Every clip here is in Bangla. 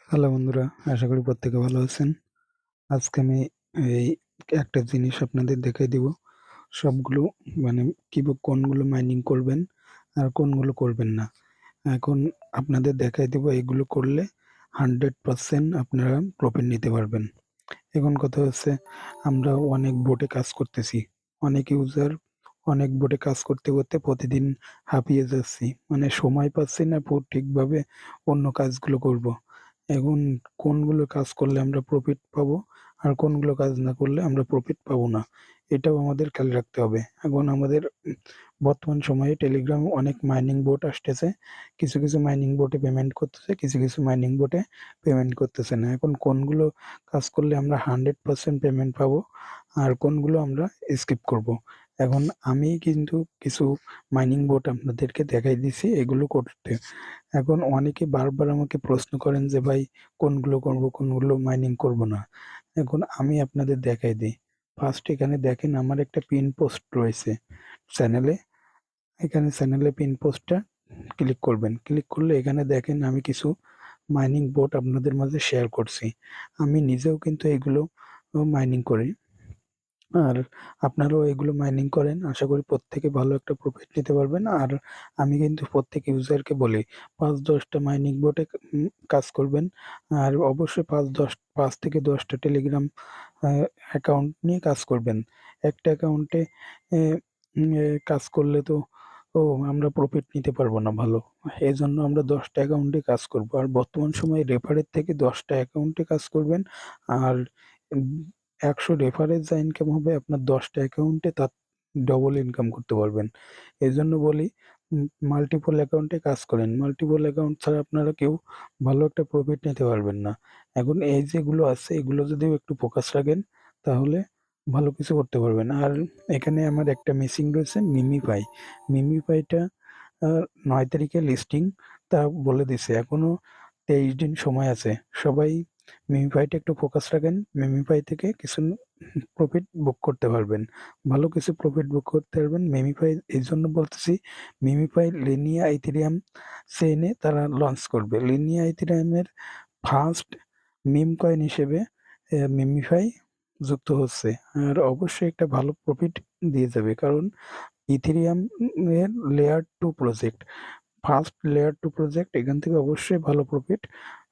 হ্যালো বন্ধুরা, আশা করি প্রত্যেকে ভালো আছেন। আজকে আমি এই একটা জিনিস আপনাদের দেখাই দিব। সবগুলো মানে কোনগুলো মাইনিং করবেন আর কোনগুলো করবেন না। এখন আপনাদের দেখাই দিব এগুলো করলে 100% আপনারা প্রফিট নিতে পারবেন। এখন কথা হচ্ছে আমরা অনেক বোটে কাজ করতেছি। অনেক ইউজার অনেক বোটে কাজ করতে, করতে প্রতিদিন হাঁপিয়ে যাচ্ছি। মানে সময় পাচ্ছি না ঠিকভাবে অন্য কাজগুলো করব। এখন কোনগুলো কাজ করলে আমরা প্রফিট পাবো আর কোনগুলো কাজ না করলে আমরা প্রফিট পাবো না, এটাও আমাদের খেয়াল রাখতে হবে। এখন আমাদের বর্তমান সময়ে টেলিগ্রামে অনেক মাইনিং বোট আসতেছে। কিছু কিছু মাইনিং বোটে পেমেন্ট করতেছে, কিছু কিছু মাইনিং বোটে পেমেন্ট করতেছে না। এখন কোনগুলো কাজ করলে আমরা 100% পেমেন্ট পাবো আর কোনগুলো আমরা স্কিপ করব। এখন আমি কিন্তু কিছু মাইনিং বোট আপনাদেরকে দেখাই দিছি এগুলো করতে। এখন অনেকে বারবার আমাকে প্রশ্ন করেন যে ভাই কোনগুলো করব, কোনগুলো মাইনিং করব না। এখন আমি আপনাদের দেখাই দিই। ফার্স্ট এখানে দেখেন আমার একটা পিন পোস্ট রয়েছে চ্যানেলে। এখানে চ্যানেলে পিন পোস্টটা ক্লিক করবেন। ক্লিক করলে এখানে দেখেন আমি কিছু মাইনিং বোট আপনাদের মাঝে শেয়ার করছি। আমি নিজেও কিন্তু এগুলো মাইনিং করি। আর আপনারাও এগুলো মাইনিং করেন। আশা করি প্রত্যেকে ভালো একটা প্রফিট নিতে পারবেন। আর আমি কিন্তু প্রত্যেক ইউজারকে বলি ৫-১০ টা মাইনিং বোটে কাজ করবেন। আর অবশ্যই ৫ থেকে ১০ টা টেলিগ্রাম অ্যাকাউন্ট নিয়ে কাজ করবেন। একটা অ্যাকাউন্টে এ কাজ করলে তো আমরা প্রফিট নিতে পারবো না ভালো। এজন্য আমরা ১০ টা অ্যাকাউন্টে কাজ করব। আর বর্তমান সময়ে রেফারের থেকে ১০ টা অ্যাকাউন্টে কাজ করবেন। আর উম ১০০ রেফারের যা ইনকাম হবে আপনার ১০ টা অ্যাকাউন্টে তার ডবল ইনকাম করতে পারবেন। এজন্য বলি মাল্টিপল অ্যাকাউন্টে কাজ করেন। মাল্টিপল অ্যাকাউন্ট ছাড়া আপনারা কেউ ভালো একটা প্রফিট নিতে পারবেন না। এখন এই যেগুলো আছে এগুলো যদি একটু ফোকাস রাখেন তাহলে ভালো কিছু করতে পারবেন। আর এখানে আমার একটা মিসিং রয়েছে মিমিফাই। মিমিফাইটা আ ৯ তারিখে লিস্টিং তা বলে দিছে। এখনো ২৩ দিন সময় আছে। সবাই মিমিফাইটা একটু ফোকাস রাখেন। মিমিফাই থেকে কিছু প্রফিট বুক করতে পারবেন। ভালো কিছু প্রফিট বুক করতে পারবেন। মিমিফাই এইজন্য বলতেছি, মিমিফাই লিনিয়া ইথেরিয়াম চেইনে তারা লঞ্চ করবে। লিনিয়া ইথেরিয়ামের ফার্স্ট মিম কয়েন হিসেবে মিমিফাই যুক্ত হচ্ছে। আর অবশ্যই একটা ভালো প্রফিট দিয়ে যাবে। কারণ ইথেরিয়াম এর layer 2 project. First layer 2 project, এখান থেকে অবশ্যই ভালো প্রফিট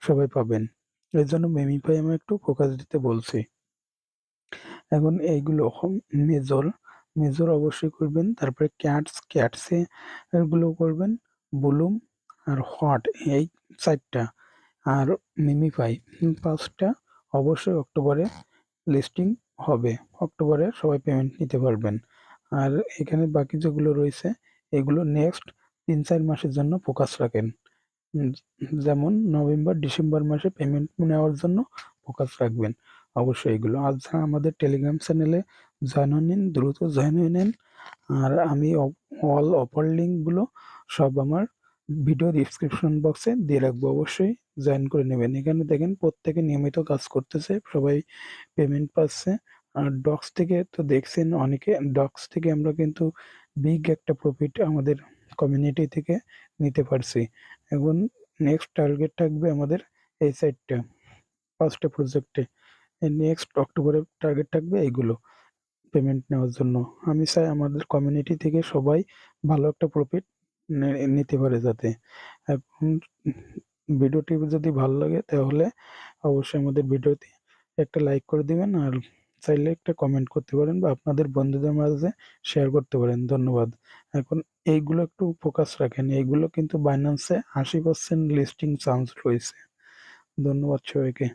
সবাই পাবেন। এজন্য মেমিফাই আমি একটু ফোকাস দিতে বলছি। এখন এইগুলো মেজর, মেজর অবশ্যই করবেন। তারপরে ক্যাটসে এগুলো করবেন। বুলুম আর হট এই ৪ টা। আর মিমিফাই ৫ টা অবশ্যই অক্টোবরে লিস্টিং হবে। অক্টোবরে সবাই পেমেন্ট নিতে পারবেন। আর এখানে বাকি যেগুলো রয়েছে এগুলো নেক্সট ৩-৪ মাসের জন্য ফোকাস রাখেন। উম যেমন নভেম্বর, ডিসেম্বর মাসে পেমেন্ট নেওয়ার জন্য ফোকাস রাখবেন। অবশ্যই এগুলো। আর যারা আমাদের টেলিগ্রাম চ্যানেলে জয়েন হয়ে নিন, দ্রুত জয়েন হয়ে নেন। আর আমি অল অফার লিঙ্কগুলো সব আমার ভিডিও ডেসক্রিপশন বক্সে দিয়ে রাখবো। অবশ্যই জয়েন করে নেবেন। এখানে দেখেন প্রত্যেকে নিয়মিত কাজ করতেছে, সবাই পেমেন্ট পাচ্ছে। আর ডক্স থেকে তো দেখছেন অনেকে, ডক্স থেকে আমরা কিন্তু বিগ একটা প্রফিট আমাদের কমিউনিটি থেকে নিতে পারছি। এখন নেক্সট টার্গেট থাকবে আমাদের এই সাইডটা ৫টা প্রজেক্টে। নেক্সট অক্টোবরে টার্গেট থাকবে এইগুলো পেমেন্ট নেওয়ার জন্য। আমি চাই আমাদের কমিউনিটি থেকে সবাই ভালো একটা প্রফিট নিতে পারে যাতে। এখন ভিডিওটি যদি ভালো লাগে তাহলে অবশ্যই আমাদের ভিডিওতে একটা লাইক করে দিবেন। আর চাইলে একটা কমেন্ট করতে পারেন বা আপনাদের বন্ধুদের মাঝে শেয়ার করতে পারেন। ধন্যবাদ। এখন এইগুলো একটু ফোকাস রাখেন। এইগুলো কিন্তু বাইন্যান্সে ৮০% লিস্টিং চান্স রয়েছে। ধন্যবাদ সবাইকে।